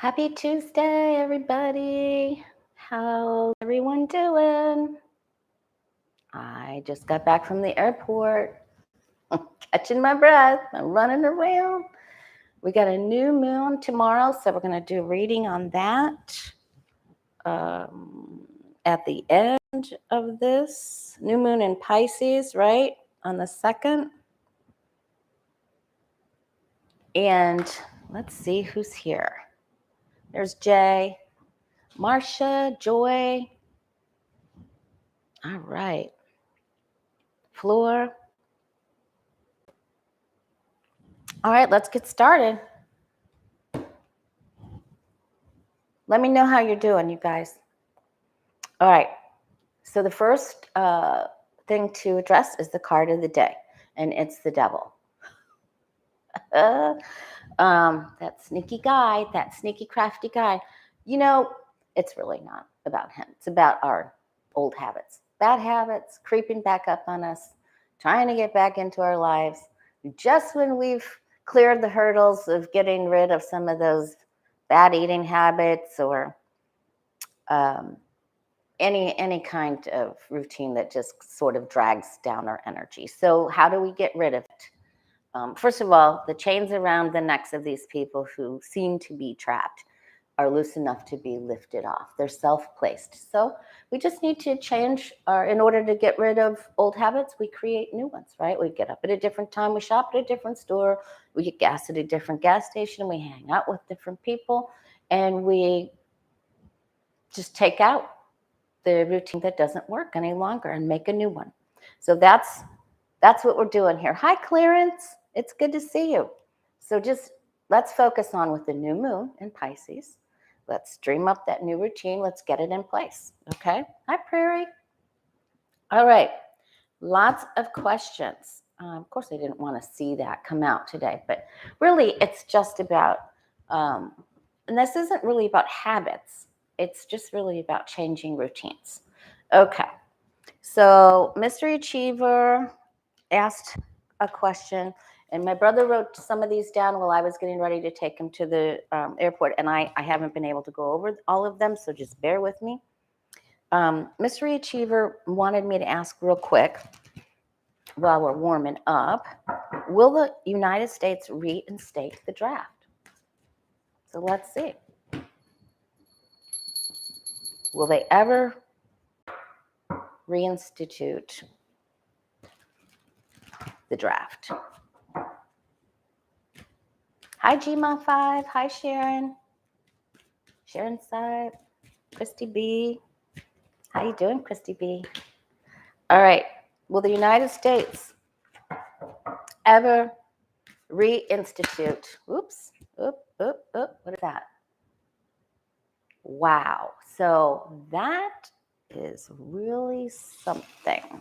Happy Tuesday, everybody. How's everyone doing? I just got back from the airport. I'm catching my breath. I'm running around. We got a new moon tomorrow, so we're going to do a reading on that at the end of this. New moon in Pisces, right? On the 2nd. And let's see who's here. There's Jay, Marcia, Joy. All right. Floor. All right, let's get started. Let me know how you're doing, you guys. All right. So the first thing to address is the card of the day, and it's the devil. That sneaky guy, that sneaky, crafty guy. You know, it's really not about him. It's about our old habits, bad habits, creeping back up on us, trying to get back into our lives. Just when we've cleared the hurdles of getting rid of some of those bad eating habits or any kind of routine that just sort of drags down our energy. So how do we get rid of it? First of all, the chains around the necks of these people who seem to be trapped are loose enough to be lifted off. They're self-placed. So we just need to change in order to get rid of old habits, we create new ones, right? We get up at a different time, we shop at a different store, we get gas at a different gas station, we hang out with different people, and we just take out the routine that doesn't work any longer and make a new one. So that's what we're doing here. Hi, Clarence. It's good to see you. So just let's focus on with the new moon in Pisces. Let's dream up that new routine. Let's get it in place. Okay. Hi, Prairie. All right. Lots of questions. Of course, I didn't want to see that come out today, but really it's just about, and this isn't really about habits. It's just really about changing routines. Okay. So Mystery Achiever asked a question, and my brother wrote some of these down while I was getting ready to take him to the airport, and I haven't been able to go over all of them, so just bear with me. Mystery Achiever wanted me to ask real quick while we're warming up, will the United States reinstate the draft? So let's see. Will they ever reinstitute the draft? Hi, GMA5. Hi, Sharon. Sharon Side. Christy B. How you doing, Christy B? All right. Will the United States ever reinstitute? Oops. What is that? Wow. So that is really something.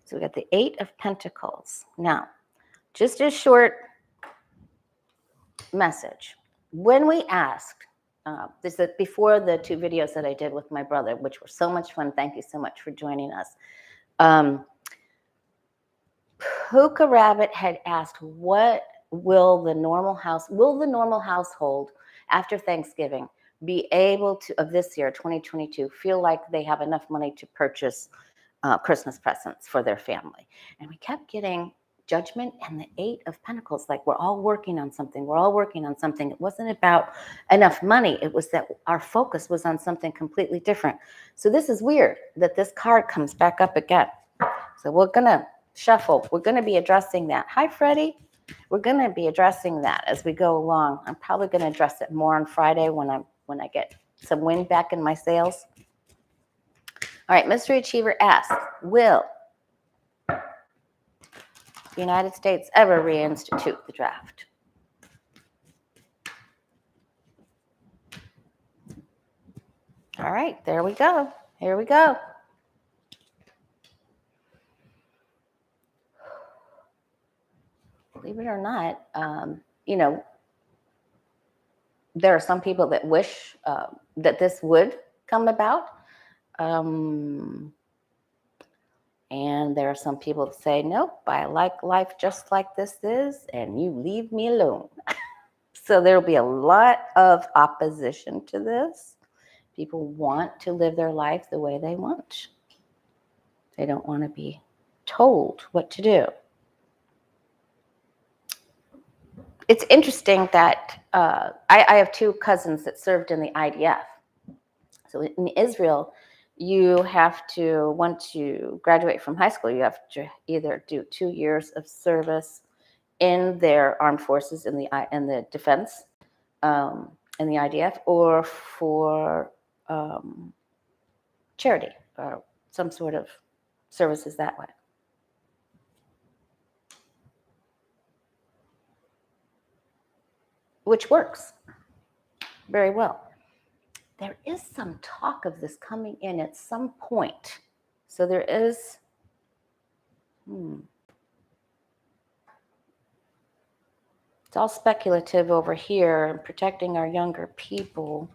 So we got the 8 of Pentacles. Now, just a short message. When we asked, this is before the 2 videos that I did with my brother, which were so much fun. Thank you so much for joining us. Puka Rabbit had asked, what will the normal household after Thanksgiving be able to, of this year, 2022, feel like they have enough money to purchase Christmas presents for their family? And we kept getting judgment and the 8 of Pentacles, like we're all working on something. It wasn't about enough money. It was that our focus was on something completely different. So this is weird that this card comes back up again. So we're going to shuffle. We're going to be addressing that. Hi, Freddie. We're going to be addressing that as we go along. I'm probably going to address it more on Friday when I get some wind back in my sails. All right, Mystery Achiever asks, will the United States ever reinstitute the draft? All right, there we go. Here we go. Believe it or not, there are some people that wish that this would come about. And there are some people that say, nope, I like life just like this is, and you leave me alone. So there'll be a lot of opposition to this. People want to live their life the way they want. They don't want to be told what to do. It's interesting that I have two cousins that served in the IDF. So in Israel, you have to, once you graduate from high school, you have to either do 2 years of service in their armed forces in the defense, in the IDF, or for charity or some sort of services that way. Which works very well. There is some talk of this coming in at some point. So there is, it's all speculative over here and protecting our younger people.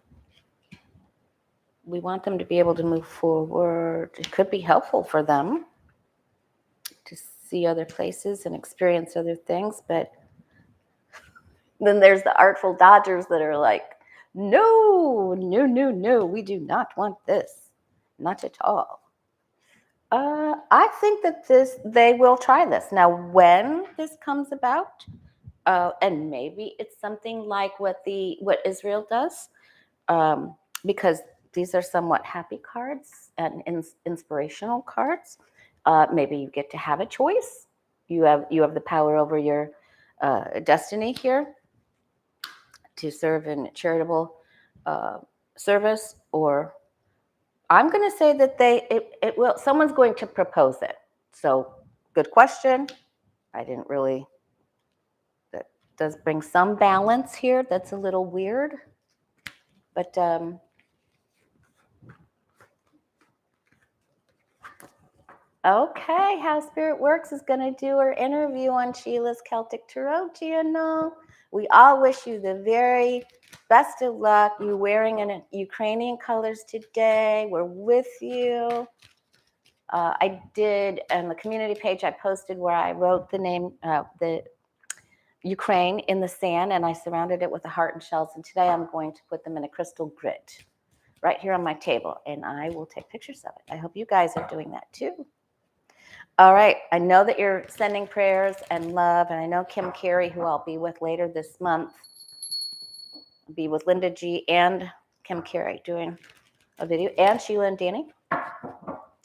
We want them to be able to move forward. It could be helpful for them to see other places and experience other things, but then there's the artful dodgers that are like, no, we do not want this. Not at all. I think that they will try this. Now, when this comes about, and maybe it's something like what Israel does, because these are somewhat happy cards and inspirational cards. Maybe you get to have a choice. You have the power over your destiny here to serve in charitable service, or I'm going to say that it will. Someone's going to propose it. So, good question. I didn't really. That does bring some balance here. That's a little weird, but okay. How Spirit Works is going to do her interview on Sheila's Celtic Tarot channel. We all wish you the very best of luck. You're wearing in Ukrainian colors today. We're with you. I did on the community page, I posted where I wrote the name, the Ukraine in the sand, and I surrounded it with a heart and shells. And today I'm going to put them in a crystal grid right here on my table, and I will take pictures of it. I hope you guys are doing that too. All right, I know that you're sending prayers and love, and I know Kim Carey, who I'll be with later this month, I'll be with Linda G and Kim Carey doing a video, and Sheila and Danny.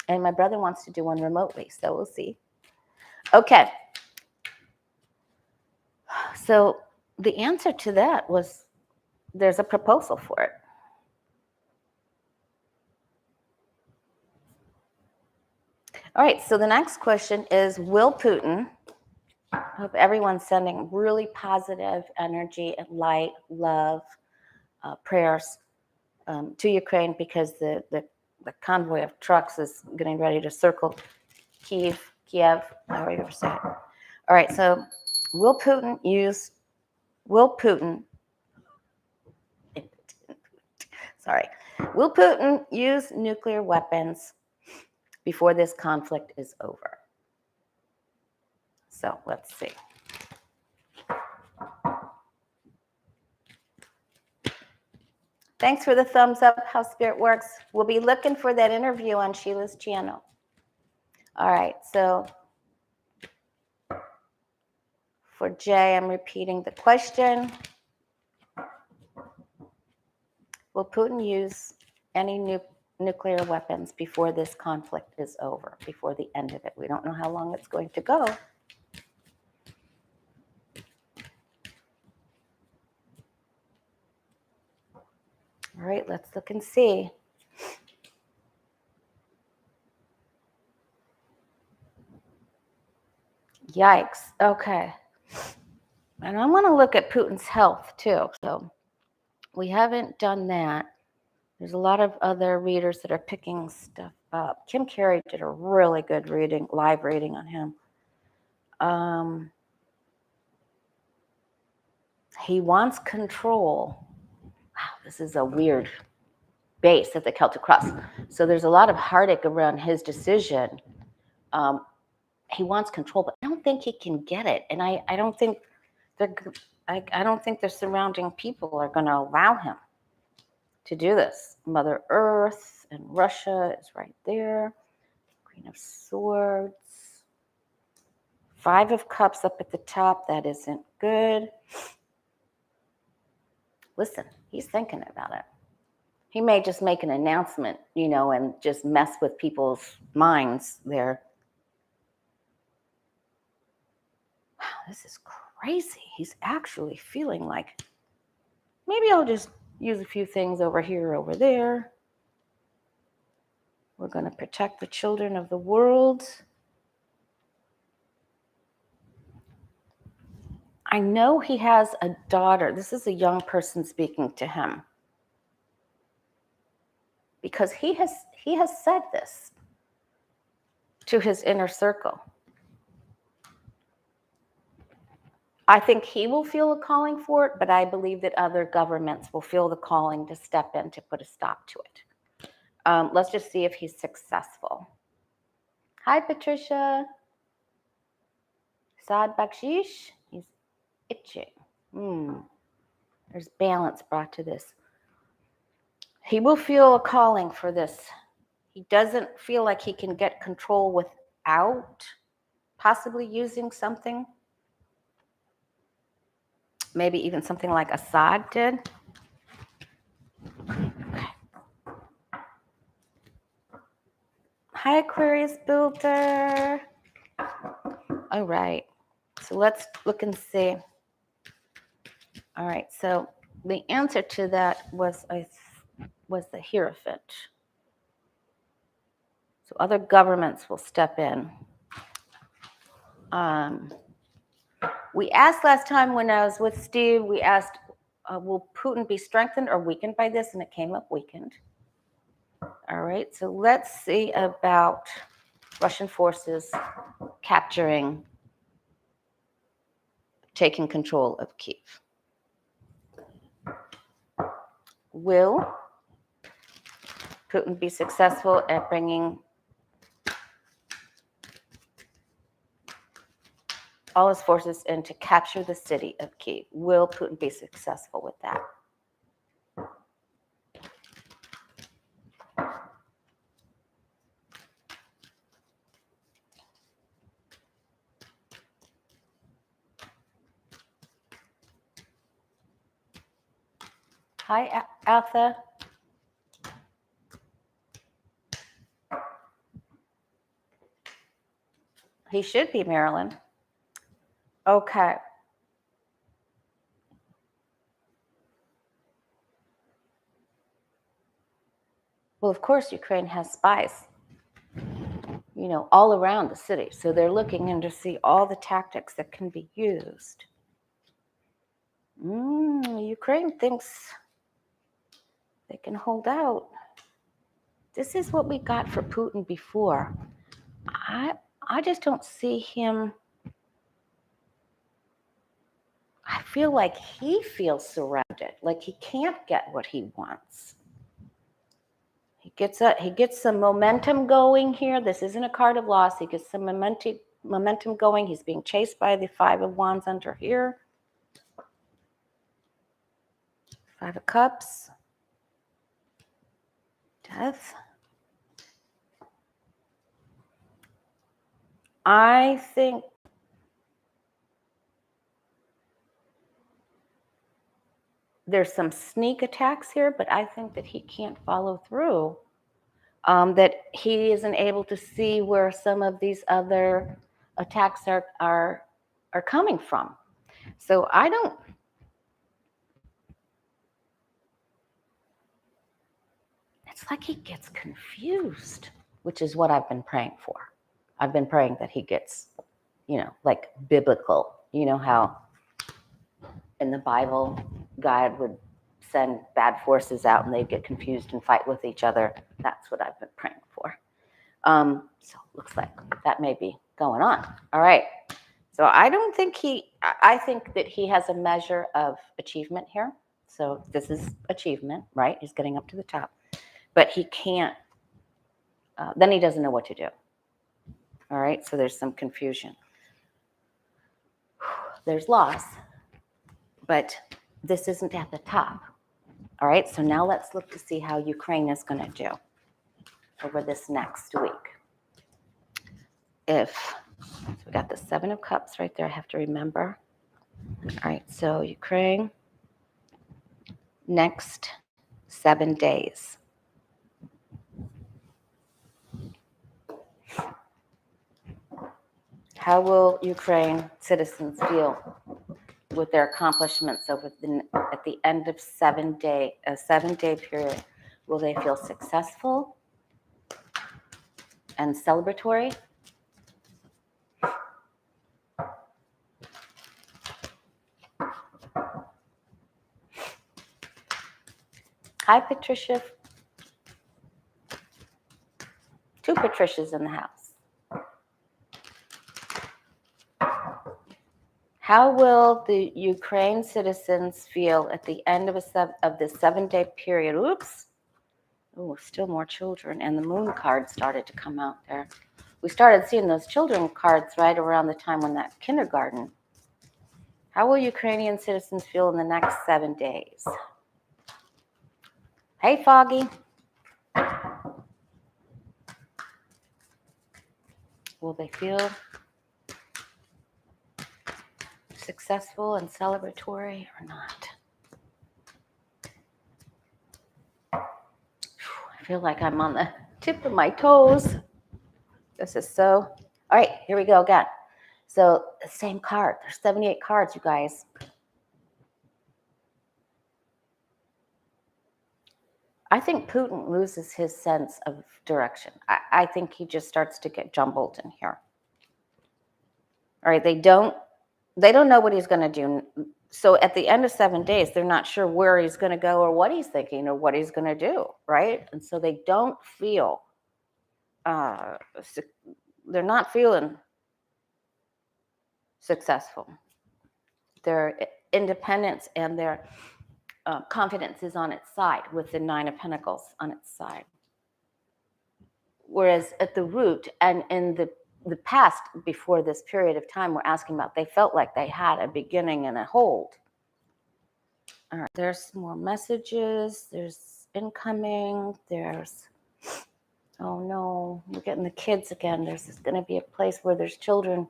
And my brother wants to do one remotely, so we'll see. Okay. So the answer to that was there's a proposal for it. All right, so the next question is, will Putin, I hope everyone's sending really positive energy and light, love, prayers to Ukraine, because the convoy of trucks is getting ready to circle Kiev, however you ever say it. All right, so will Putin use nuclear weapons before this conflict is over? So let's see. Thanks for the thumbs up, How Spirit Works. We'll be looking for that interview on Sheila's channel. All right, so for Jay, I'm repeating the question. Will Putin use any nuclear weapons before this conflict is over, before the end of it? We don't know how long it's going to go. All right, let's look and see. Yikes. Okay. And I want to look at Putin's health too. So we haven't done that. There's a lot of other readers that are picking stuff up. Kim Carey did a really good reading, live reading on him. He wants control. Wow, this is a weird base at the Celtic Cross. So there's a lot of heartache around his decision. He wants control, but I don't think he can get it. And I don't think I don't think the surrounding people are going to allow him to do this. Mother Earth and Russia is right there. Queen of Swords. Five of Cups up at the top. That isn't good. Listen, he's thinking about it. He may just make an announcement, and just mess with people's minds there. Wow, this is crazy. He's actually feeling like, maybe I'll just use a few things over here, over there. We're going to protect the children of the world. I know he has a daughter. This is a young person speaking to him. Because he has said this to his inner circle. I think he will feel a calling for it, but I believe that other governments will feel the calling to step in to put a stop to it. Let's just see if he's successful. Hi, Patricia. Saad Bakshish. He's itching. There's balance brought to this. He will feel a calling for this. He doesn't feel like he can get control without possibly using something. Maybe even something like Assad did. Okay. Hi, Aquarius Builder. All right. So let's look and see. All right. So the answer to that was the Hierophant. So other governments will step in. We asked last time when I was with Steve, we asked, will Putin be strengthened or weakened by this? And it came up weakened. All right, so let's see about Russian forces taking control of Kiev. Will Putin be successful at bringing all his forces in to capture the city of Kiev? Will Putin be successful with that? Hi, Alpha. He should be, Marilyn. Okay. Well, of course, Ukraine has spies, all around the city. So they're looking in to see all the tactics that can be used. Ukraine thinks they can hold out. This is what we got for Putin before. I just don't see him. I feel like he feels surrounded, like he can't get what he wants. He gets some momentum going here. This isn't a card of loss. He gets some momentum going. He's being chased by the Five of Wands under here. Five of Cups. Death. I think there's some sneak attacks here, but I think that he can't follow through. That he isn't able to see where some of these other attacks are coming from. So I don't. It's like he gets confused, which is what I've been praying for. I've been praying that he gets, like biblical. You know how in the Bible, God would send bad forces out and they'd get confused and fight with each other. That's what I've been praying for. So it looks like that may be going on. All right. So I think that he has a measure of achievement here. So this is achievement, right? He's getting up to the top. But he can't, then he doesn't know what to do. All right. So there's some confusion. There's loss. but this isn't at the top. All right, so now let's look to see how Ukraine is going to do over this next week. So we got the 7 of Cups right there, I have to remember. All right, so Ukraine, next 7 days. How will Ukraine citizens feel with their accomplishments at the end of a 7-day period? Will they feel successful and celebratory? Hi, Patricia. 2 Patricias in the house. How will the Ukraine citizens feel at the end of this 7-day period? Oops. Oh, still more children. And the moon card started to come out there. We started seeing those children cards right around the time when that kindergarten. How will Ukrainian citizens feel in the next 7 days? Hey, Foggy. Will they feel successful and celebratory or not? I feel like I'm on the tip of my toes. This is so. All right, here we go again. So the same card. There's 78 cards, you guys. I think Putin loses his sense of direction. I think he just starts to get jumbled in here. All right, they don't know what he's going to do. So at the end of 7 days, they're not sure where he's going to go or what he's thinking or what he's going to do, right? And so they don't feel, they're not feeling successful. Their independence and their confidence is on its side with the 9 of Pentacles on its side. Whereas at the root and in the past, before this period of time we're asking about, they felt like they had a beginning and a hold. All right, there's more messages. There's incoming. There's, oh no, we're getting the kids again. There's going to be a place where there's children.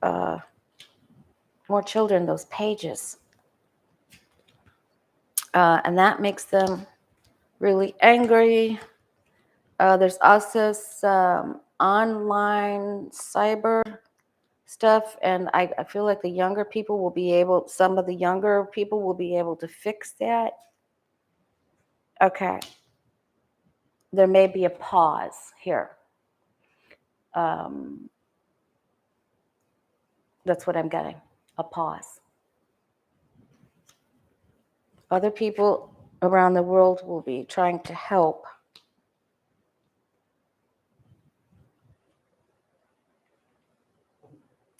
More children, those pages. And that makes them really angry. There's also some online cyber stuff, and I feel like the younger people will be able, some of the younger people will be able to fix that. Okay. There may be a pause here. That's what I'm getting, a pause. Other people around the world will be trying to help.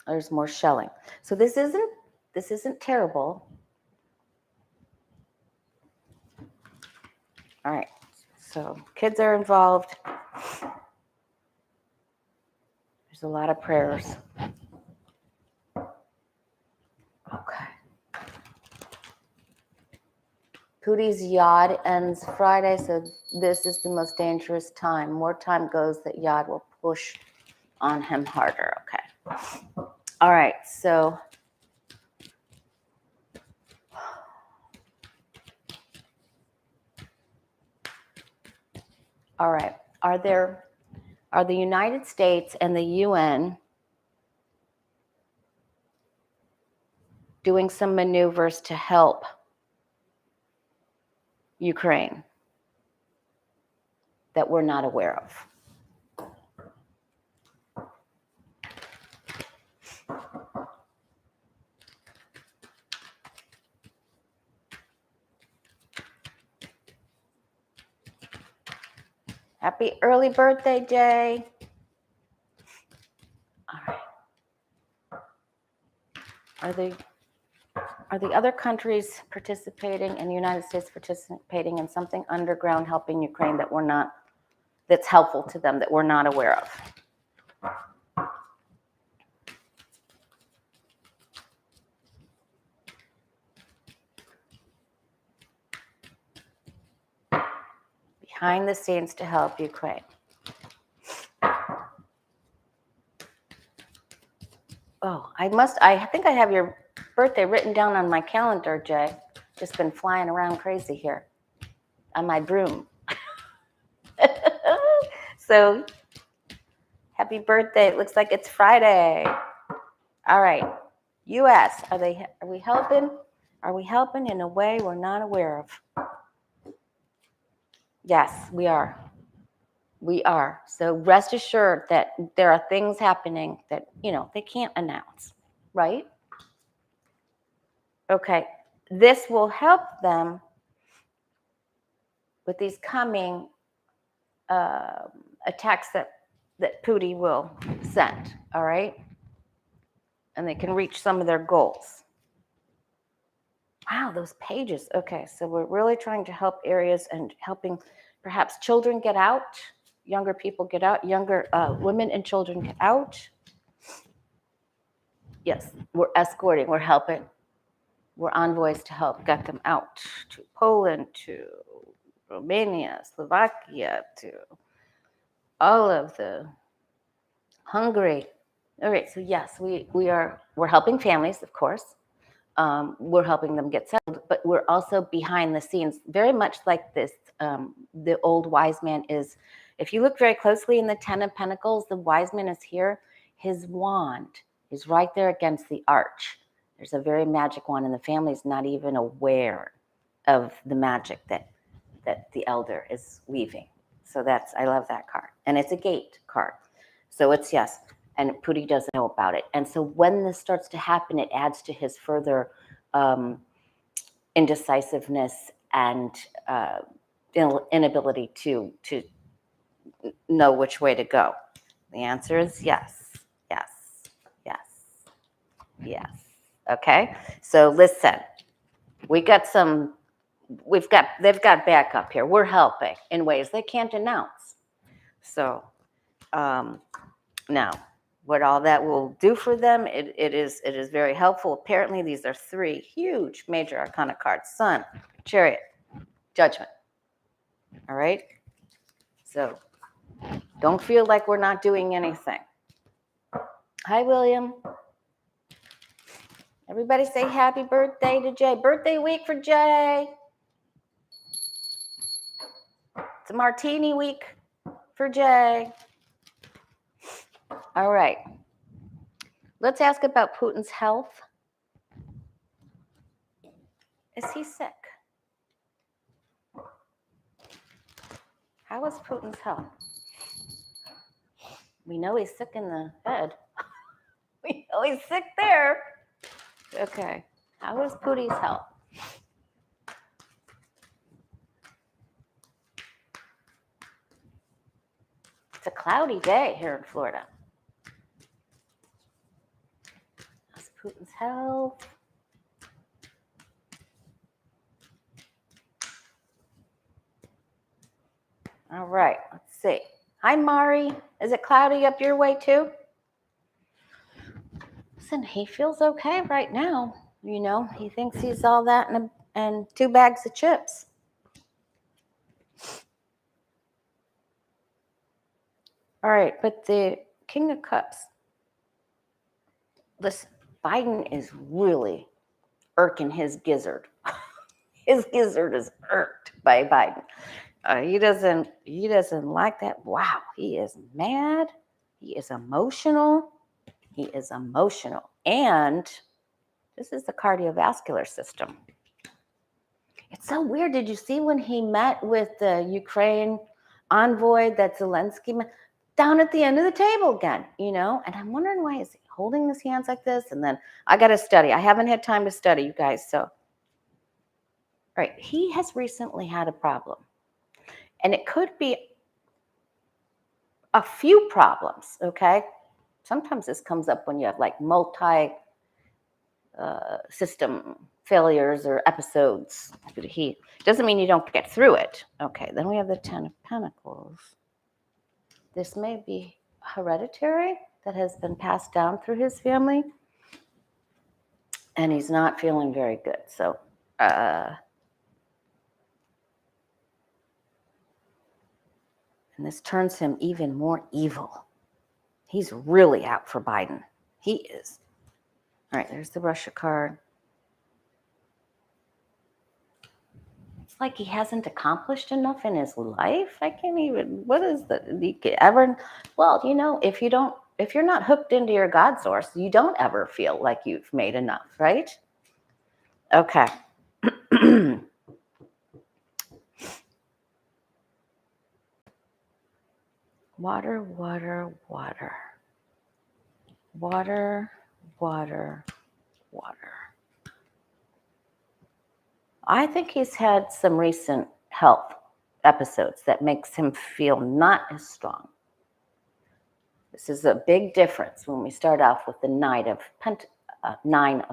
There's more shelling. So this isn't terrible. All right. So kids are involved. There's a lot of prayers. Okay. Putin's yacht ends Friday, so this is the most dangerous time. More time goes, that yacht will push on him harder. Okay. All right, so all right. Are the United States and the UN doing some maneuvers to help Ukraine that we're not aware of? Happy early birthday, Jay. All right. Are the other countries participating and the United States participating in something underground helping Ukraine that we're not, that's helpful to them that we're not aware of? behind the scenes to help Ukraine. Oh, I think I have your birthday written down on my calendar, Jay. Just been flying around crazy here on my broom. So happy birthday. It looks like it's Friday. All right. US, are we helping? Are we helping in a way we're not aware of? Yes, we are. We are. So rest assured that there are things happening that, they can't announce, right? Okay. This will help them with these coming attacks that Putin will send, all right? And they can reach some of their goals. Wow, those pages. Okay, so we're really trying to help areas and helping perhaps children get out, younger people get out, younger women and children get out. Yes, we're escorting, we're helping. We're envoys to help get them out to Poland, to Romania, Slovakia, to all of the Hungary. All right, so yes, we're helping families, of course. We're helping them get settled, but we're also behind the scenes, very much like this. The old wise man is, if you look very closely in the Ten of Pentacles, the wise man is here. His wand is right there against the arch. There's a very magic wand, and the family is not even aware of the magic that the elder is weaving. So I love that card. And it's a gate card. So it's yes. And Putin doesn't know about it. And so when this starts to happen, it adds to his further indecisiveness and inability to know which way to go. The answer is yes, yes, yes, yes. Okay, so listen, they've got backup here. We're helping in ways they can't announce. So now, what all that will do for them, it is very helpful. Apparently, these are three huge major arcana cards: Sun, Chariot, Judgment. All right? So don't feel like we're not doing anything. Hi, William. Everybody say happy birthday to Jay. Birthday week for Jay. It's a martini week for Jay. All right. Let's ask about Putin's health. Is he sick? How is Putin's health? We know he's sick in the head. We know he's sick there. Okay. How is Putin's health? It's a cloudy day here in Florida. How's Putin's health? All right, let's see. Hi, Mari. Is it cloudy up your way too? Listen, he feels okay right now. He thinks he's all that and 2 bags of chips. All right, but the King of Cups. Listen, Biden is really irking his gizzard. His gizzard is irked by Biden. He doesn't like that. Wow, he is mad. He is emotional. He is emotional. And this is the cardiovascular system. It's so weird. Did you see when he met with the Ukraine envoy that Zelensky met? Down at the end of the table again, and I'm wondering why is he holding his hands like this? And then I got to study. I haven't had time to study, you guys. So, all right, he has recently had a problem, and it could be a few problems. Okay, sometimes this comes up when you have like system failures or episodes. He doesn't mean you don't get through it. Okay, then we have the Ten of Pentacles. This may be hereditary that has been passed down through his family. And he's not feeling very good. So, And this turns him even more evil. He's really out for Biden. He is. All right, there's the Russia card. It's like he hasn't accomplished enough in his life. I can't even, what is the, well, you know, if you're not hooked into your God source, you don't ever feel like you've made enough, right? Okay. Water, water, water. Water, water, water. I think he's had some recent health episodes that makes him feel not as strong. This is a big difference when we start off with the Nine of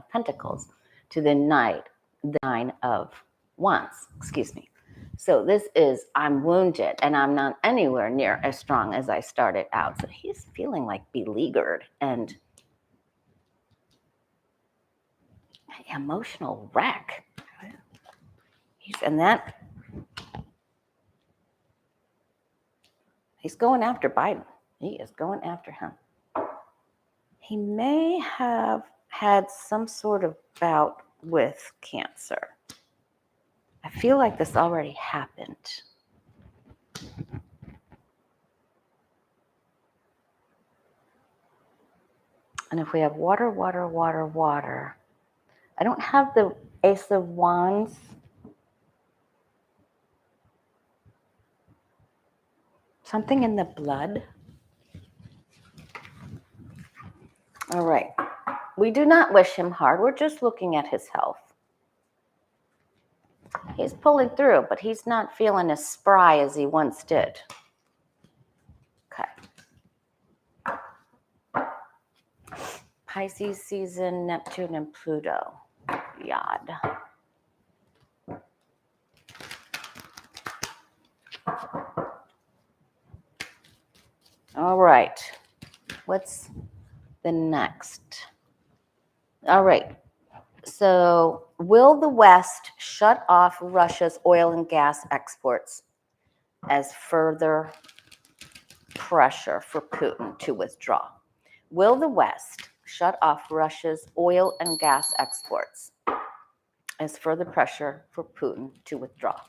Pentacles to the Nine of Wands, excuse me. So this is, I'm wounded and I'm not anywhere near as strong as I started out. So he's feeling like beleaguered and emotional wreck. He's going after Biden. He is going after him. He may have had some sort of bout with cancer. I feel like this already happened. And if we have water, water, water, water, I don't have the Ace of Wands. Something in the blood. All right. We do not wish him hard. We're just looking at his health. He's pulling through, but he's not feeling as spry as he once did. Okay. Pisces season, Neptune and Pluto. Yod. All right. What's the next? All right. So, will the West shut off Russia's oil and gas exports as further pressure for Putin to withdraw? Will the West shut off Russia's oil and gas exports as further pressure for Putin to withdraw?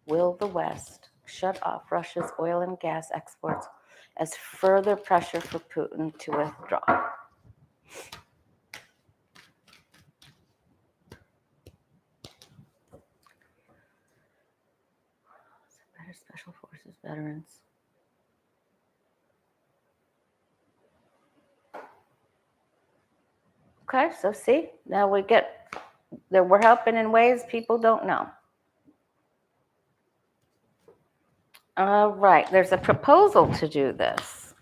Will the West shut off Russia's oil and gas exports as further pressure for Putin to withdraw? Better Special Forces veterans. Okay, so see, now we get there. We're helping in ways people don't know. All right, there's a proposal to do this,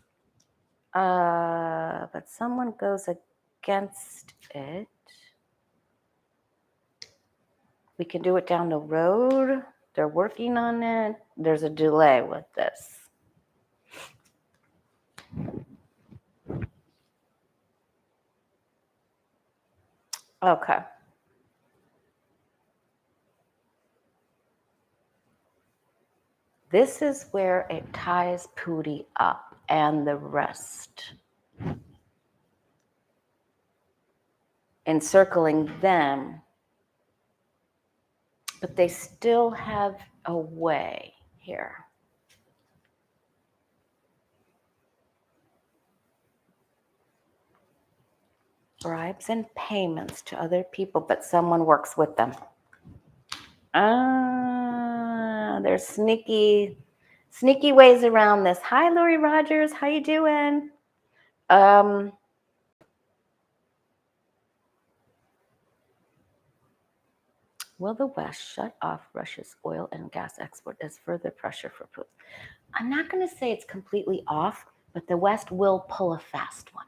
but someone goes against it. We can do it down the road. They're working on it. There's a delay with this. Okay. This is where it ties Putin up and the rest, encircling them, but they still have a way here. Bribes and payments to other people, but someone works with them. There's sneaky ways around this. Hi, Lori Rogers. How you doing? Will the West shut off Russia's oil and gas export as further pressure for Putin? I'm not going to say it's completely off, but the West will pull a fast one.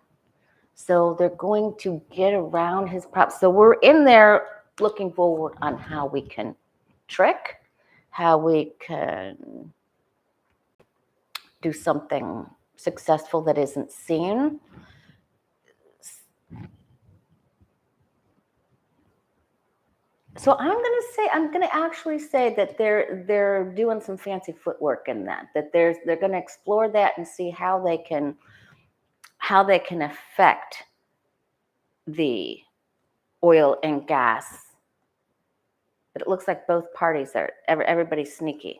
So they're going to get around his props. So we're in there looking forward on how we can trick, how we can do something successful that isn't seen. So I'm gonna actually say that they're doing some fancy footwork in that they're gonna explore that and see how they can affect the oil and gas. But it looks like both parties are everybody's sneaky.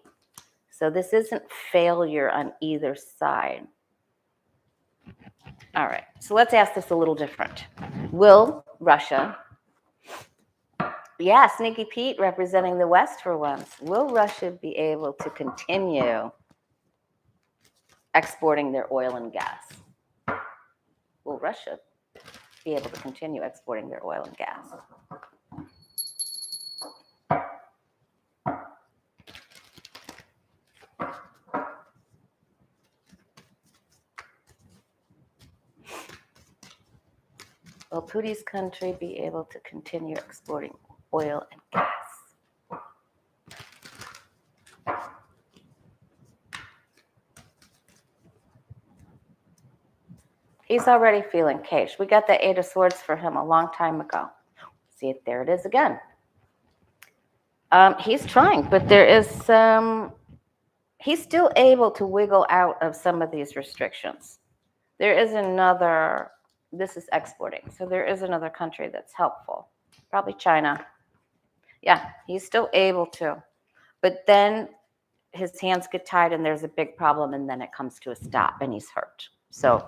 So this isn't failure on either side. All right, so let's ask this a little different. Will Russia, yeah, Sneaky Pete representing the West for once, will Russia be able to continue exporting their oil and gas? Will Russia be able to continue exporting their oil and gas? Will Putin's country be able to continue exporting oil and gas? He's already feeling cash. We got the Eight of Swords for him a long time ago. See it, there it is again. He's trying, but there is he's still able to wiggle out of some of these restrictions. There is another, this is exporting, so there is another country that's helpful, probably China. Yeah, he's still able to, but then his hands get tied and there's a big problem and then it comes to a stop and he's hurt. So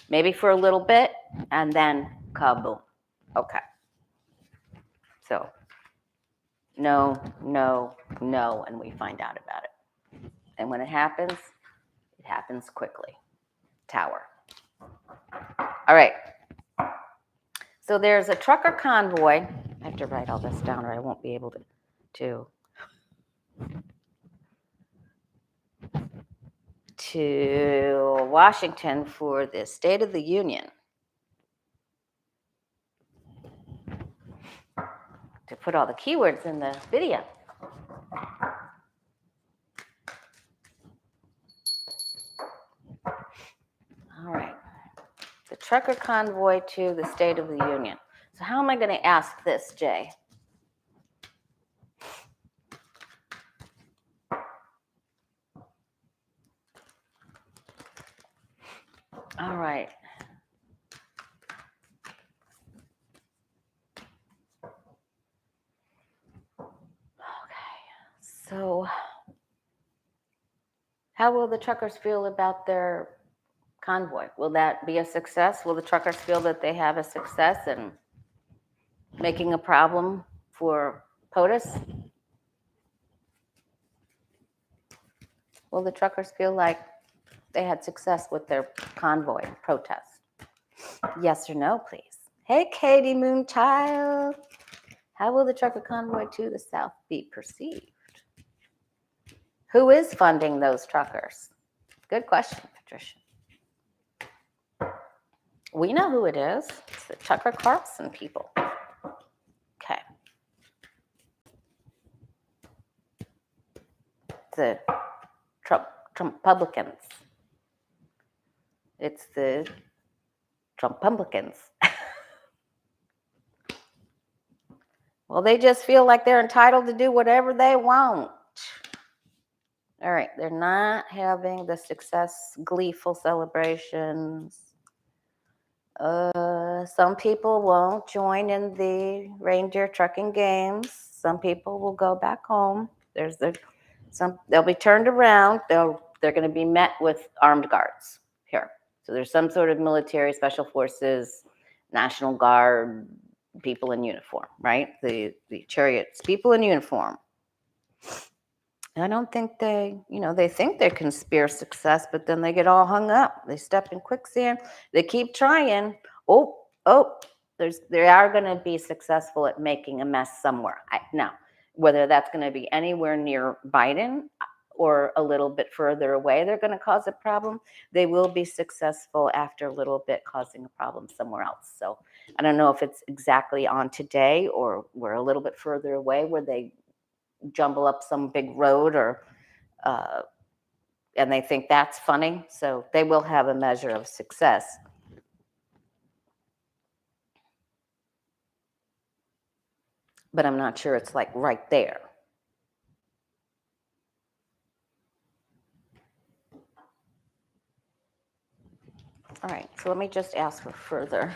maybe for a little bit and then kaboom. Okay. So no, and we find out about it. And when it happens quickly. Tower. All right. So there's a trucker convoy. I have to write all this down or I won't be able to Washington for the State of the Union. To put all the keywords in the video. All right. The trucker convoy to the State of the Union. So how am I going to ask this, Jay? All right. So how will the truckers feel about their convoy? Will that be a success? Will the truckers feel that they have a success in making a problem for POTUS? Will the truckers feel like they had success with their convoy protest? Yes or no, please. Hey, Katie Moonchild. How will the trucker convoy to the South be perceived? Who is funding those truckers? Good question, Patricia. We know who it is. It's the Tucker Carlson people. Okay. The Trump-publicans. It's the Trump-publicans. Well, they just feel like they're entitled to do whatever they want. All right, they're not having the success, gleeful celebrations. Some people won't join in the reindeer trucking games. Some people will go back home. They'll be turned around. They're going to be met with armed guards here. So there's some sort of military, special forces, National Guard, people in uniform, right? The chariots, people in uniform. I don't think they think they can spear success, but then they get all hung up. They step in quicksand. They keep trying. They are going to be successful at making a mess somewhere. Now, whether that's going to be anywhere near Biden or a little bit further away, they're going to cause a problem. They will be successful after a little bit causing a problem somewhere else. So I don't know if it's exactly on today or we're a little bit further away where they jumble up some big road or and they think that's funny. So they will have a measure of success. but I'm not sure it's like right there. All right, so let me just ask for further.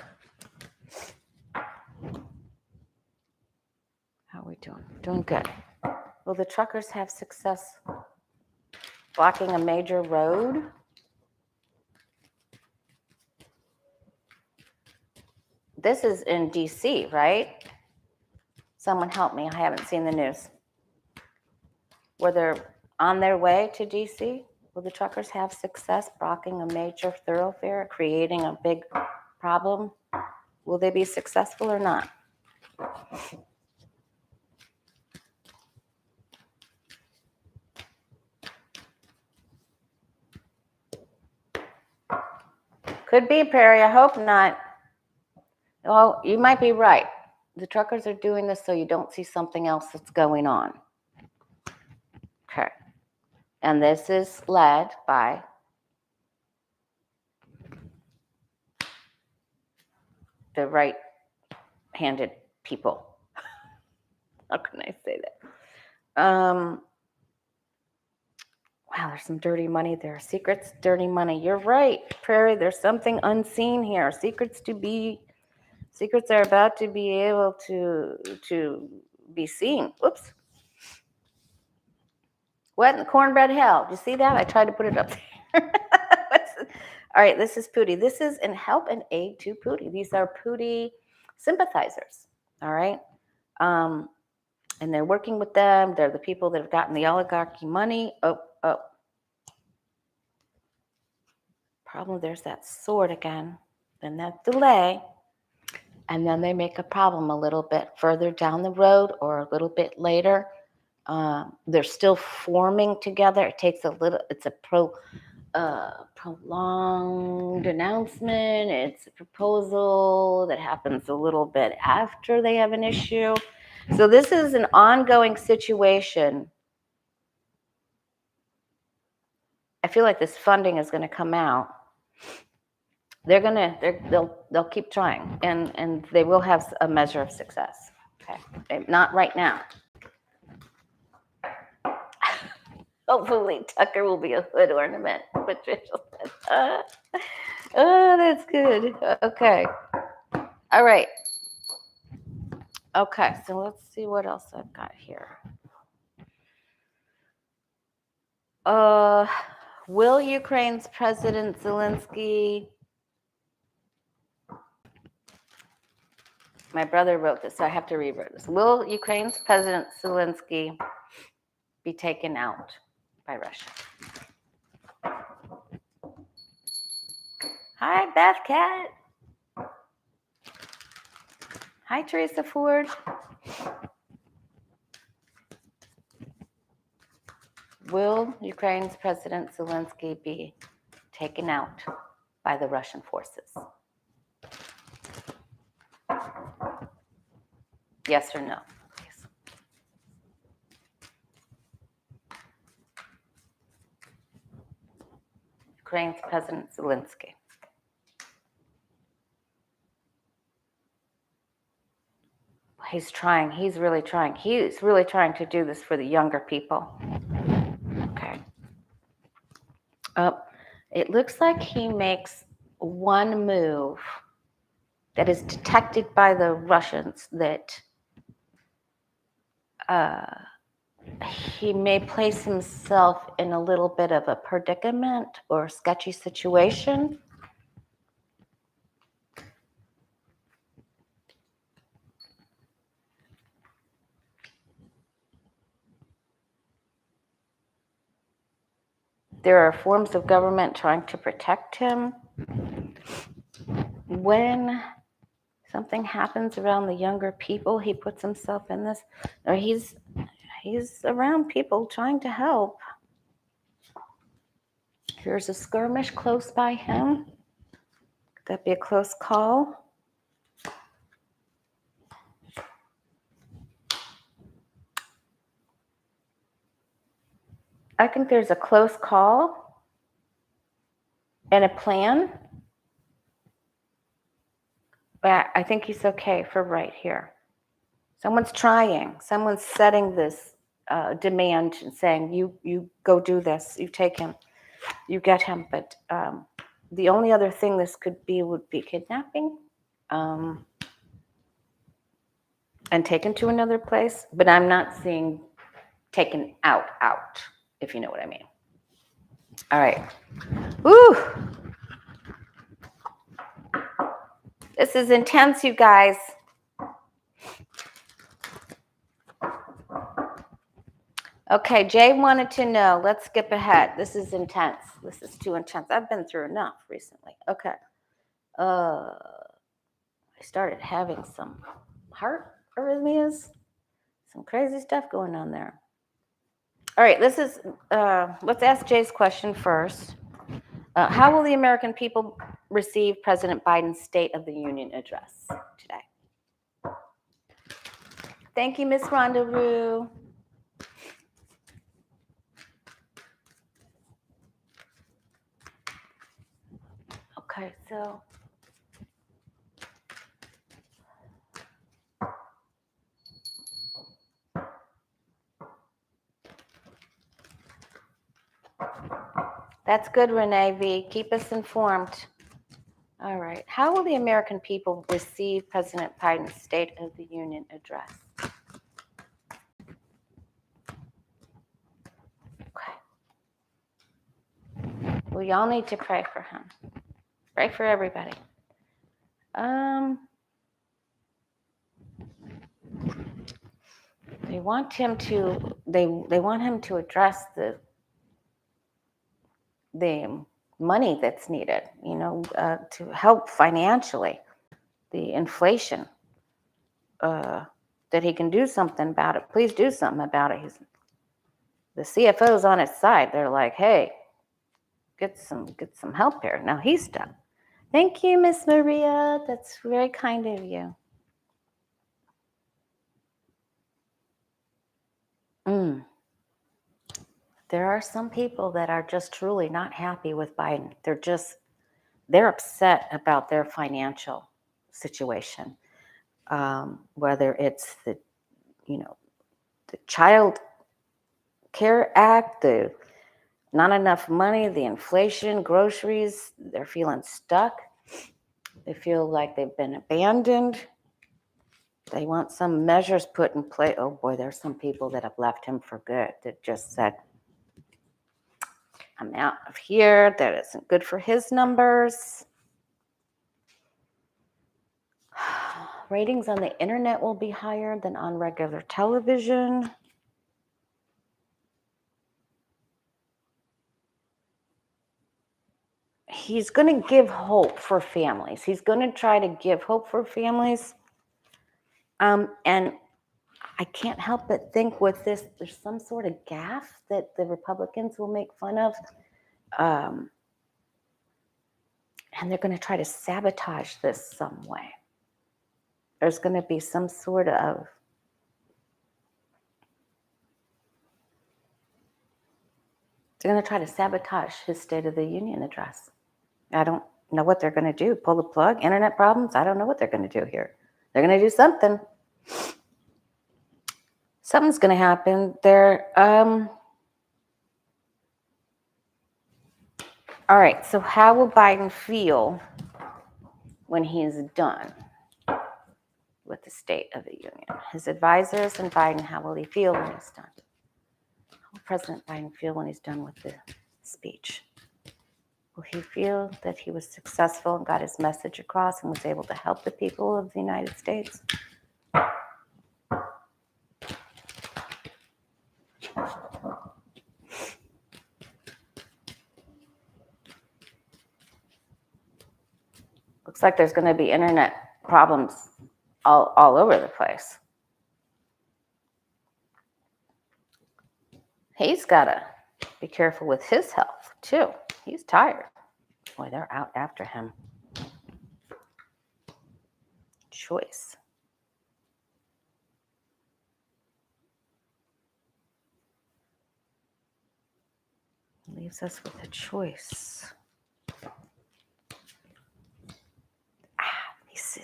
How are we doing? Doing good. Will the truckers have success blocking a major road? This is in DC, right? Someone help me. I haven't seen the news. Were they on their way to DC? Will the truckers have success blocking a major thoroughfare, creating a big problem? Will they be successful or not? Could be, Perry. I hope not. Well, you might be right. The truckers are doing this so you don't see something else that's going on. Okay. And this is led by the right-handed people. How can I say that? Wow, there's some dirty money there. Secrets, dirty money. You're right, Prairie. There's something unseen here. Secrets are about to be able to be seen. Whoops. What in the cornbread hell? Do you see that? I tried to put it up there. All right, this is Pooty. This is in help and aid to Pooty. These are Pooty sympathizers. All right. And they're working with them. They're the people that have gotten the oligarchy money. Oh. Problem, there's that sword again. Then that delay. And then they make a problem a little bit further down the road or a little bit later. They're still forming together. It takes a little, it's a prolonged announcement. It's a proposal that happens a little bit after they have an issue. So this is an ongoing situation. I feel like this funding is going to come out. They'll keep trying, and they will have a measure of success. Okay, not right now. Hopefully, Tucker will be a hood ornament. Patricia said, "Oh, that's good." Okay, all right. Okay, so let's see what else I've got here. Will Ukraine's President Zelensky? My brother wrote this, so I have to rewrite this. Will Ukraine's President Zelensky be taken out by Russia? Hi, Beth Cat. Hi, Teresa Ford. Will Ukraine's President Zelensky be taken out by the Russian forces? Yes or no, please. Ukraine's President Zelensky. He's trying. He's really trying. He's really trying to do this for the younger people. Okay. It looks like he makes one move that is detected by the Russians that he may place himself in a little bit of a predicament or sketchy situation. There are forms of government trying to protect him. When something happens around the younger people, he puts himself in this, or he's around people trying to help. Here's a skirmish close by him. Could that be a close call? I think there's a close call and a plan. But I think he's okay for right here. Someone's trying. Someone's setting this demand and saying, you go do this. You take him. You get him. But the only other thing this could be would be kidnapping and taken to another place. But I'm not seeing taken out, if you know what I mean. All right. Woo! This is intense, you guys. Okay, Jay wanted to know. Let's skip ahead. This is intense. This is too intense. I've been through enough recently. Okay. I started having some heart arrhythmias, some crazy stuff going on there. All right, this is, let's ask Jay's question first. How will the American people receive President Biden's State of the Union address today? Thank you, Miss Rondaroo. Okay, so that's good, Renee V. Keep us informed. All right. How will the American people receive President Biden's State of the Union address? Okay. We all need to pray for him. Pray for everybody. They want him to. They want him to address the money that's needed, to help financially, the inflation, that he can do something about it. Please do something about it. The CFO's on his side. They're like, hey, get some help here. Now he's done. Thank you, Miss Maria. That's very kind of you. There are some people that are just truly not happy with Biden. They're upset about their financial situation, whether it's the Child Care Act, the not enough money, the inflation, groceries. They're feeling stuck. They feel like they've been abandoned. They want some measures put in place. Oh boy, there's some people that have left him for good that just said, I'm out of here. That isn't good for his numbers. Ratings on the internet will be higher than on regular television. He's going to give hope for families. He's going to try to give hope for families. And I can't help but think with this, there's some sort of gaffe that the Republicans will make fun of. And they're going to try to sabotage this some way. There's going to be some sort of they're going to try to sabotage his State of the Union address. I don't know what they're going to do. Pull the plug? Internet problems? I don't know what they're going to do here. They're going to do something. Something's going to happen. All right, so how will Biden feel when he is done with the State of the Union? His advisors and Biden, how will he feel when he's done? How will President Biden feel when he's done with the speech? Will he feel that he was successful and got his message across and was able to help the people of the United States? Looks like there's going to be internet problems all over the place. He's got to be careful with his health, too. He's tired. Boy, they're out after him. Choice. Leaves us with a choice.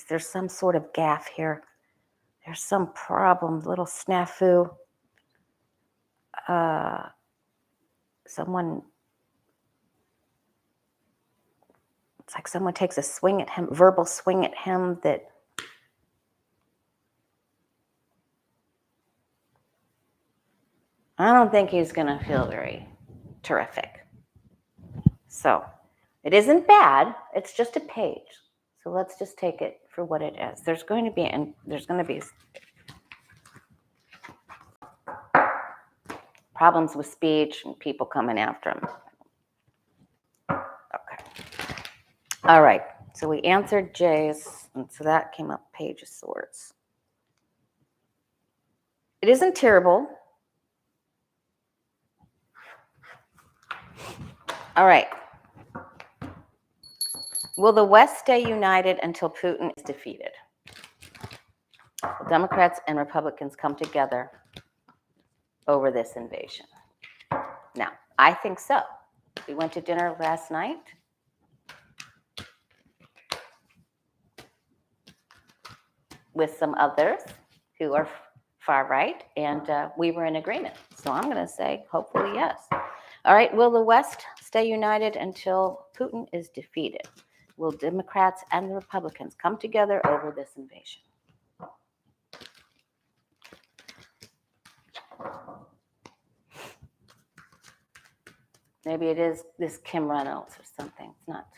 There's some sort of gaffe here. There's some problem, little snafu. Someone, it's like someone takes a swing at him, verbal swing at him that I don't think he's going to feel very terrific. So it isn't bad. It's just a page. So let's just take it for what it is. There's going to be problems with speech and people coming after him. Okay. All right. So we answered Jay's, and so that came up Page of Swords. It isn't terrible. All right. Will the West stay united until Putin is defeated? Will Democrats and Republicans come together over this invasion? Now, I think so. We went to dinner last night. With some others who are far right, and we were in agreement. So I'm going to say, hopefully, yes. All right, will the West stay united until Putin is defeated? Will Democrats and the Republicans come together over this invasion? Maybe it is this Kim Reynolds or something. It's not.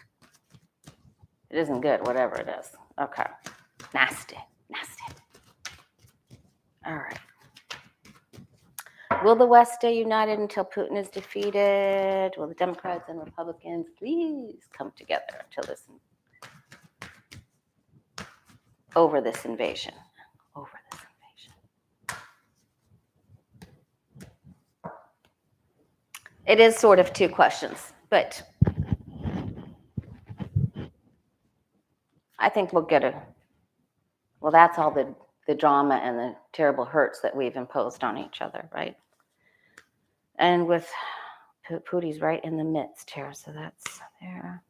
It isn't good, whatever it is. Okay. Nasty. All right. Will the West stay united until Putin is defeated? Will the Democrats and Republicans please come together until over this invasion? Over this invasion. It is sort of two questions, but I think we'll get well, that's all the drama and the terrible hurts that we've imposed on each other, right? And with Putin's right in the midst here, so that's there.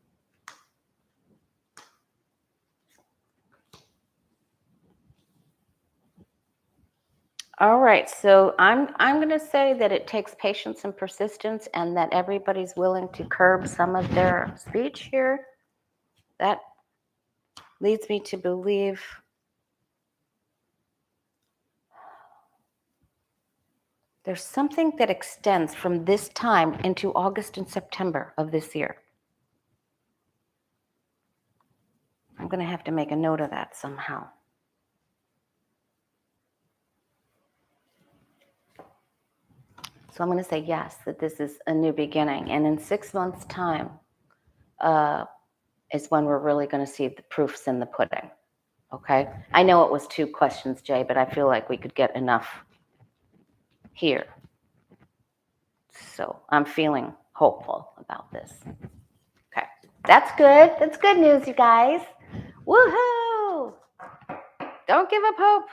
All right, so I'm going to say that it takes patience and persistence, and that everybody's willing to curb some of their speech here. That leads me to believe there's something that extends from this time into August and September of this year. I'm going to have to make a note of that somehow. So I'm going to say yes, that this is a new beginning. And in 6 months' time is when we're really going to see the proofs in the pudding. Okay? I know it was 2 questions, Jay, but I feel like we could get enough here. So I'm feeling hopeful about this. Okay. That's good. That's good news, you guys. Woohoo! Don't give up hope.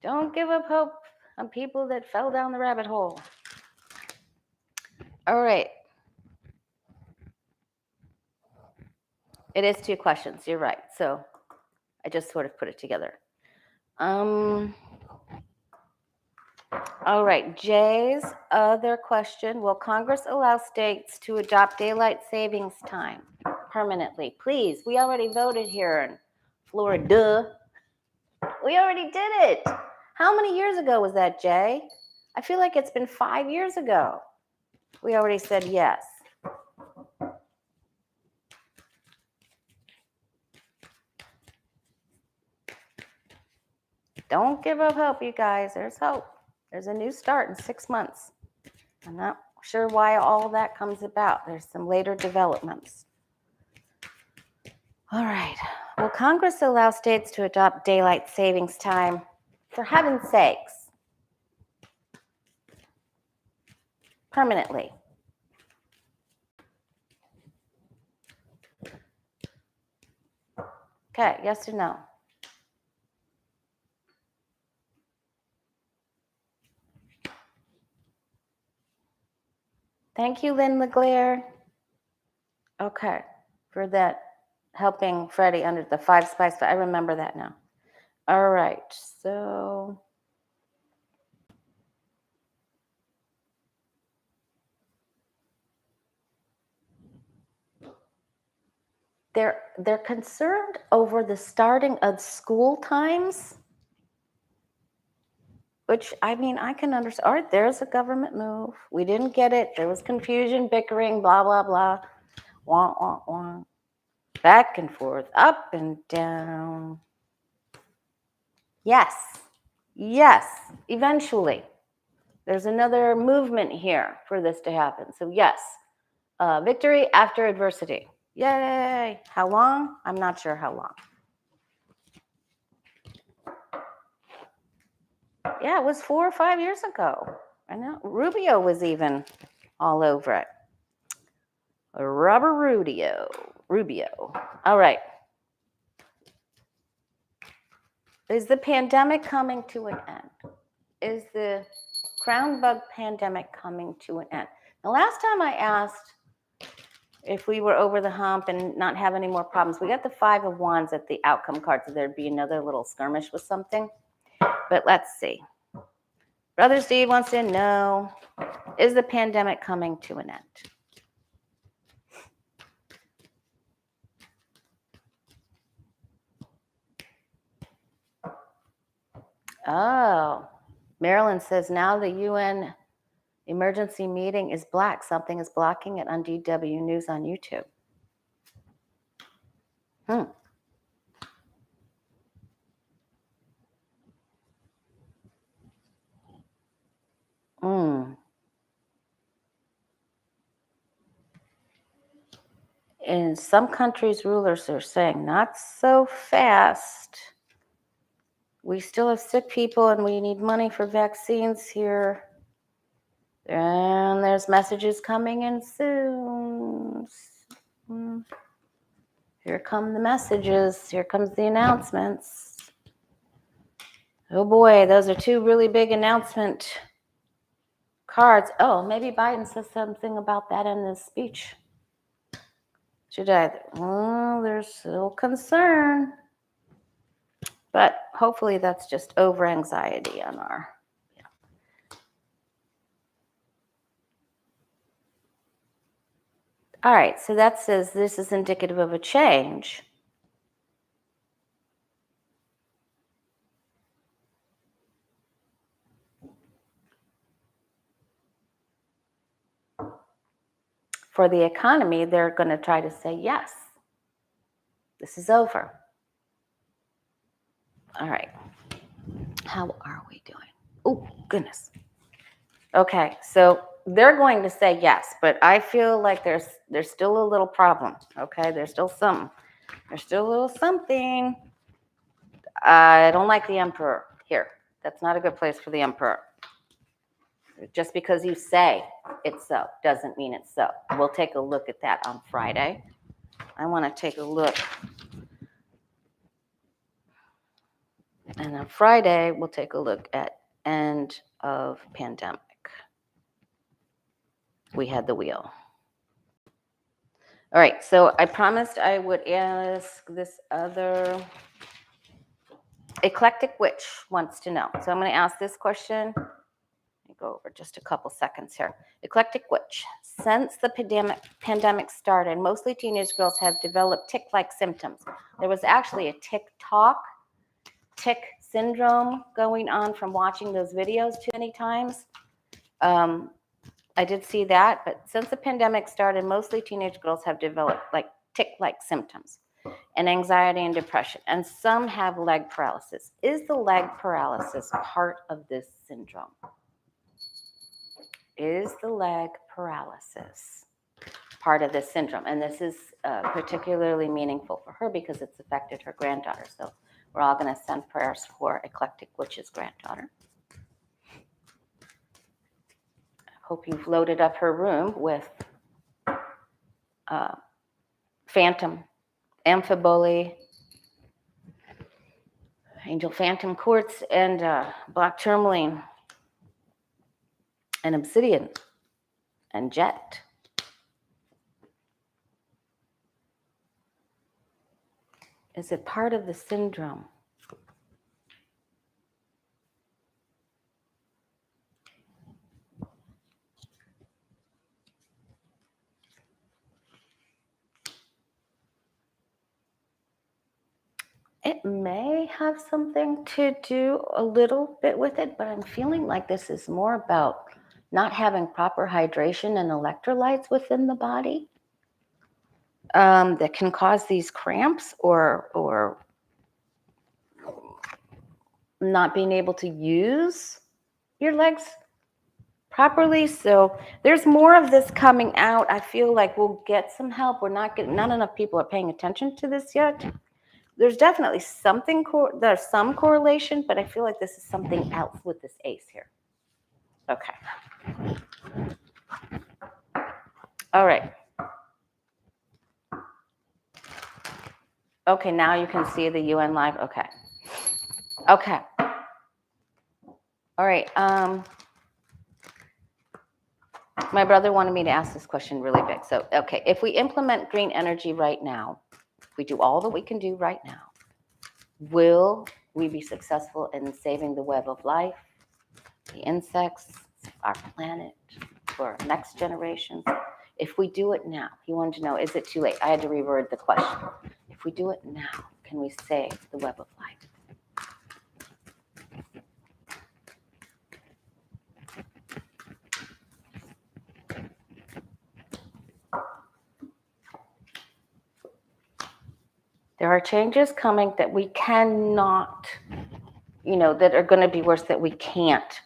Don't give up hope on people that fell down the rabbit hole. All right. It is 2 questions. You're right. So I just sort of put it together. All right. Jay's other question. Will Congress allow states to adopt daylight savings time permanently? Please. We already voted here in Florida. We already did it. How many years ago was that, Jay? I feel like it's been 5 years ago. We already said yes. Don't give up hope, you guys. There's hope. There's a new start in 6 months. I'm not sure why all that comes about. There's some later developments. All right. Will Congress allow states to adopt daylight savings time? For heaven's sakes. Permanently. Okay, yes or no? Thank you, Lynn LeGlaire. Okay, for that helping Freddie under the 5 spice. I remember that now. All right, so they're concerned over the starting of school times, which I mean I can understand. All right, there's a government move. We didn't get it. There was confusion, bickering, blah blah blah, wah wah wah, back and forth, up and down. Yes, yes. Eventually, there's another movement here for this to happen. So yes, victory after adversity. Yay! How long? I'm not sure how long. Yeah, it was 4 or 5 years ago. I know. Rubio was even all over it. Robert Rubio. All right. Is the pandemic coming to an end? Is the crown bug pandemic coming to an end? The last time I asked if we were over the hump and not have any more problems, we got the 5 of Wands at the outcome card, so there'd be another little skirmish with something. But let's see. Brother Steve wants to know, is the pandemic coming to an end? Oh, Marilyn says now the UN emergency meeting is black. Something is blocking it on DW News on YouTube. In some countries, rulers are saying, not so fast. We still have sick people and we need money for vaccines here. And there's messages coming in soon. Here come the messages. Here comes the announcements. Oh boy, those are 2 really big announcement cards. Oh, maybe Biden says something about that in his speech. Should I? Oh, there's still concern. But hopefully that's just over anxiety on our. Yeah. All right, so that says this is indicative of a change. For the economy, they're going to try to say, yes, this is over. All right. How are we doing? Oh, goodness. Okay, so they're going to say yes, but I feel like there's still a little problem, okay? There's still something. There's still a little something. I don't like the emperor here. That's not a good place for the emperor. Just because you say it's so doesn't mean it's so. We'll take a look at that on Friday. I want to take a look. And on Friday, we'll take a look at end of pandemic. We had the wheel. All right, so I promised I would ask this other eclectic witch wants to know. So I'm going to ask this question. Let me go over just a couple seconds here. Eclectic witch. Since the pandemic started, mostly teenage girls have developed tick-like symptoms. There was actually a tick syndrome going on from watching those videos too many times. I did see that, but since the pandemic started, mostly teenage girls have developed like tick-like symptoms and anxiety and depression, and some have leg paralysis. Is the leg paralysis part of this syndrome? Is the leg paralysis part of this syndrome? And this is particularly meaningful for her because it's affected her granddaughter. So we're all going to send prayers for Eclectic Witch's granddaughter. Hope you've loaded up her room with phantom, amphibole, angel phantom quartz, and black tourmaline, and obsidian, and jet. Is it part of the syndrome? It may have something to do a little bit with it, but I'm feeling like this is more about not having proper hydration and electrolytes within the body that can cause these cramps or not being able to use your legs properly. So there's more of this coming out. I feel like we'll get some help. Not enough people are paying attention to this yet. There's definitely something, there's some correlation, but I feel like this is something else with this ace here. Okay. All right. Okay, now you can see the UN live. Okay. Okay. All right. My brother wanted me to ask this question really big. So, okay, if we implement green energy right now, if we do all that we can do right now, will we be successful in saving the web of life, the insects, our planet, for next generations? If we do it now, he wanted to know, is it too late? I had to reword the question. If we do it now, can we save the web of life? There are changes coming that we cannot, that are going to be worse, that we can't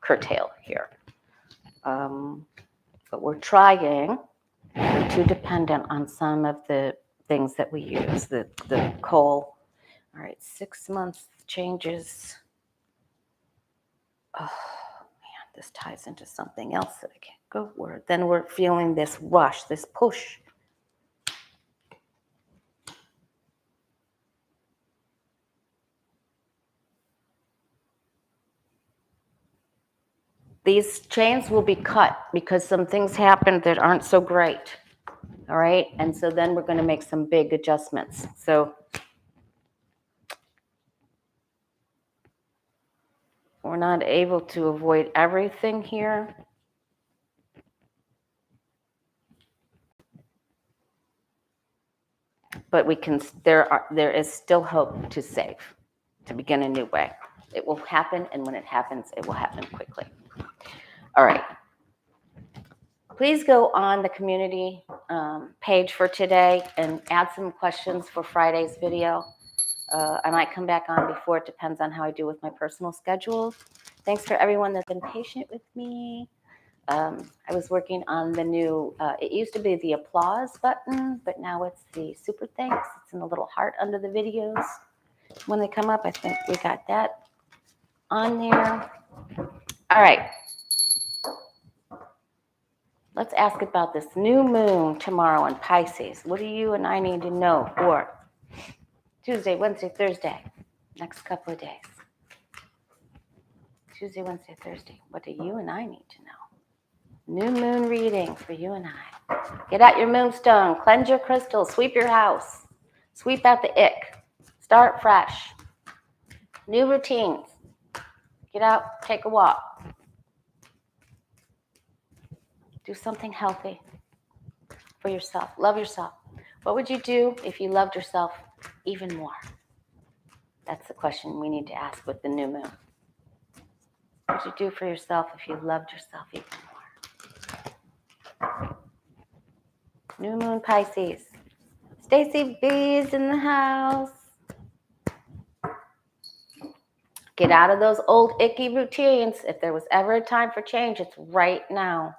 curtail here. But we're trying. We're too dependent on some of the things that we use, the coal. All right, 6 months changes. Oh, man, this ties into something else that I can't go word. Then we're feeling this rush, this push. These chains will be cut because some things happen that aren't so great. All right, and so then we're going to make some big adjustments. So we're not able to avoid everything here. But we can. There is still hope to save, to begin a new way. It will happen, and when it happens, it will happen quickly. All right. Please go on the community page for today and add some questions for Friday's video. I might come back on before. It depends on how I do with my personal schedule. Thanks for everyone that's been patient with me. I was working on the new, it used to be the applause button, but now it's the super thanks. It's in a little heart under the videos. When they come up, I think we got that on there. All right. Let's ask about this new moon tomorrow in Pisces. What do you and I need to know for Tuesday, Wednesday, Thursday, next couple of days? Tuesday, Wednesday, Thursday. What do you and I need to know? New moon reading for you and I. Get out your moonstone, cleanse your crystals, sweep your house, sweep out the ick, start fresh. New routines. Get out, take a walk. Do something healthy for yourself. Love yourself. What would you do if you loved yourself even more? That's the question we need to ask with the new moon. What would you do for yourself if you loved yourself even more? New moon Pisces. Stacy B's in the house. Get out of those old icky routines. If there was ever a time for change, it's right now.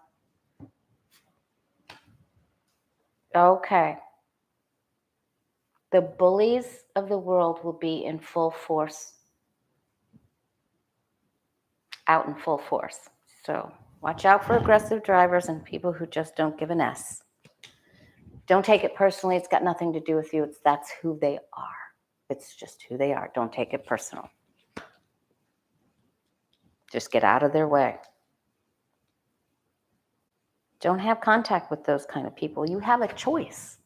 Okay. The bullies of the world will be in full force. Out in full force. So watch out for aggressive drivers and people who just don't give an S. Don't take it personally. It's got nothing to do with you. That's who they are. It's just who they are. Don't take it personal. Just get out of their way. Don't have contact with those kind of people. You have a choice.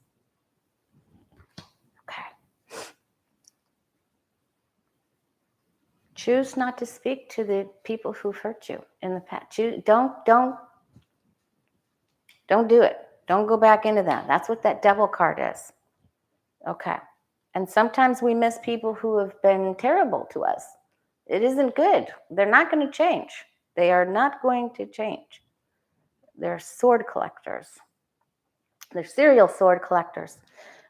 Okay. Choose not to speak to the people who've hurt you in the past. Don't do it. Don't go back into that. That's what that devil card is. Okay. And sometimes we miss people who have been terrible to us. It isn't good. They're not going to change. They are not going to change. They're sword collectors. They're serial sword collectors.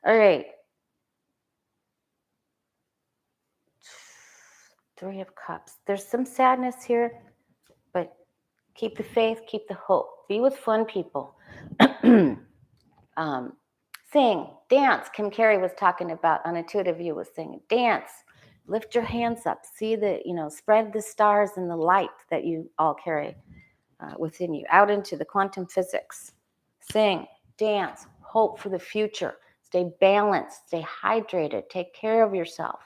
All right. 3 of Cups. There's some sadness here, but keep the faith, keep the hope. Be with fun people. Sing, dance. Kim Carey was talking about, on Intuitive You was saying, dance, lift your hands up, see the, spread the stars and the light that you all carry within you out into the quantum physics. Sing, dance, hope for the future, stay balanced, stay hydrated, take care of yourself.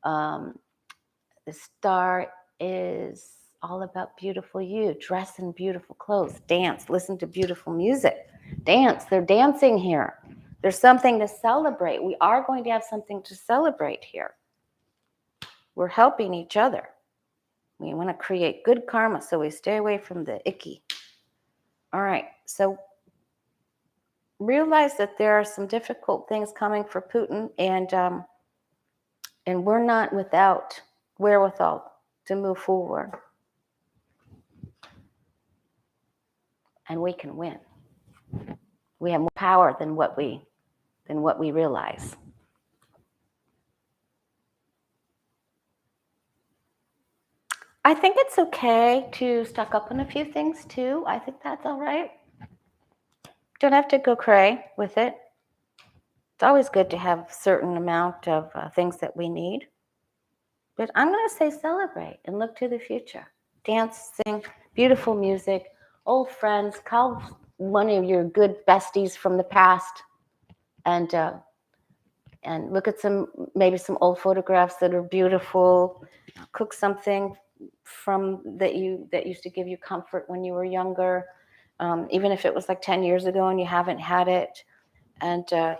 The star is all about beautiful you. Dress in beautiful clothes, dance, listen to beautiful music, dance. They're dancing here. There's something to celebrate. We are going to have something to celebrate here. We're helping each other. We want to create good karma, so we stay away from the icky. All right, so realize that there are some difficult things coming for Putin, and we're not without wherewithal to move forward. And we can win. We have more power than what we realize. I think it's okay to stock up on a few things too. I think that's all right. Don't have to go cray with it. It's always good to have a certain amount of things that we need. But I'm going to say celebrate and look to the future. Dance, sing, beautiful music, old friends, call one of your good besties from the past, and look at maybe some old photographs that are beautiful. Cook something that used to give you comfort when you were younger, even if it was like 10 years ago and you haven't had it. And don't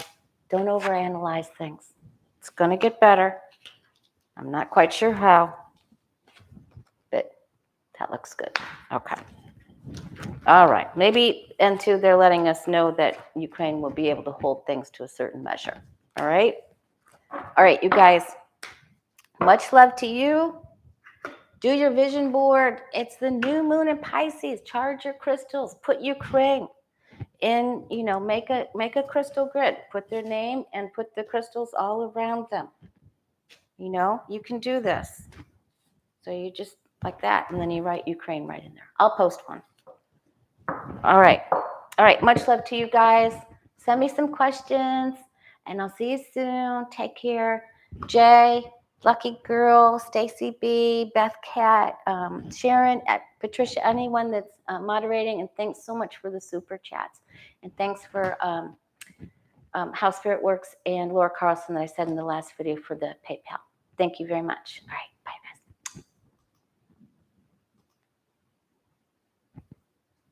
overanalyze things. It's going to get better. I'm not quite sure how, but that looks good. Okay. All right. Maybe, and two, they're letting us know that Ukraine will be able to hold things to a certain measure. All right. All right, you guys. Much love to you. Do your vision board. It's the new moon in Pisces. Charge your crystals. Put Ukraine in, make a crystal grid. Put their name and put the crystals all around them. You can do this. So you just like that, and then you write Ukraine right in there. I'll post one. All right. Much love to you guys. Send me some questions, and I'll see you soon. Take care. Jay, Lucky Girl, Stacy B, Beth Cat, Sharon, Patricia, anyone that's moderating, and thanks so much for the super chats. And thanks for How Spirit Works and Laura Carlson that I said in the last video for the PayPal. Thank you very much. All right.